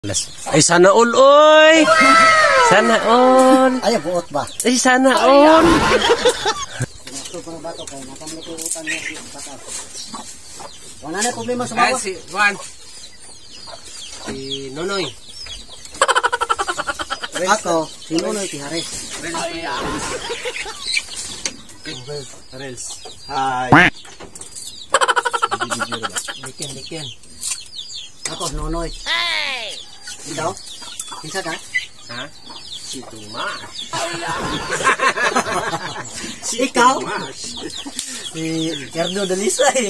Ay, sana all, oy! Sana all! Ay, buot ba? Ay, sana all! Wala na problema sa mga. Si Juan. Si Nonoy. Ako, si Nonoy Tihares. Rels. Hi. Diken. Ako, Nonoy. Hey! Ikaw? Isa ka? Ha? Si Tomas. Si ikaw? Si Erno Dalisay.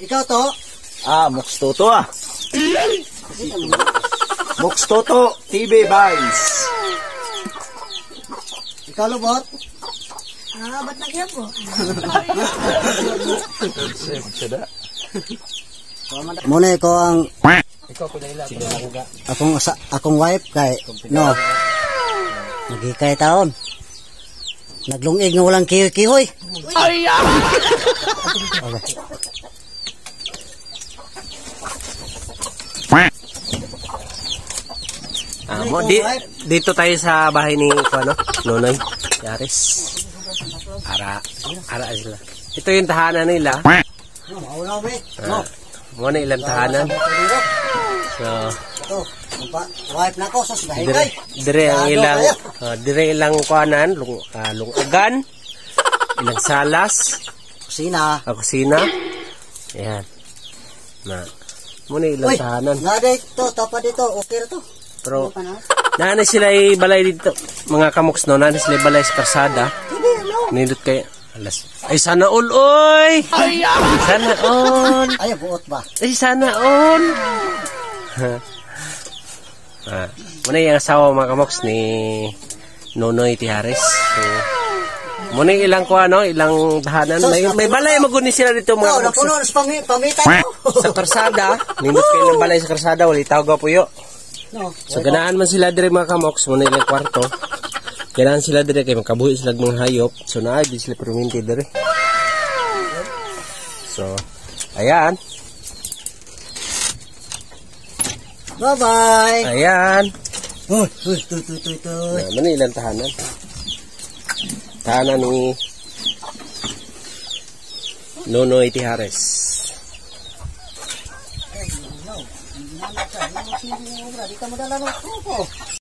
Ikaw to? Mox Toto Mox Toto TV Vibes. Ikaw Lubot? Ba't nagyan po? Muna ko ang Ikaw ko dahil akong wife kay no. Nagikay taon. Naglungig nga walang kihoy-kihoy. Ay! Dito tayo sa bahay ni Nonoy Yaris. Ara sila. Ito yung tahanan nila. Maulaw be. No. Muna ilang tahanan. So, Ito, wife na ko sa higay. dire ilang kuanan, lungagan, ilang salas, kusina. Ayan. Muna ilang tahanan. Nga to, tapa dito, okay na to. Pero naana sila balay dito, mga kamoks no, naana sila balay sa karsada. Nindot kayo. Ay, sana all, oy! Sana all! Ay, buot ba? Ay, sana all! Muna yung asawa mga kamoks ni Nonoy Tihares. So, muna yung ilang ilang tahanan. May balay maguni sila dito mga kamoks. Napuno sa pamitan ko. Sa karsada, nindot kayo ng balay sa karsada, wali tawag po yun. No. So, ganaan man sila dire mga kamoks, muna ilang kwarto. Kailangan sila dire kay makabuhi sila ng hayop. So naay sila perminti dire. So ayan. Bye-bye. Ayan. Uy. Manilang tahanan. Tahanan ni Nonoy Tihares. Di ka madala ng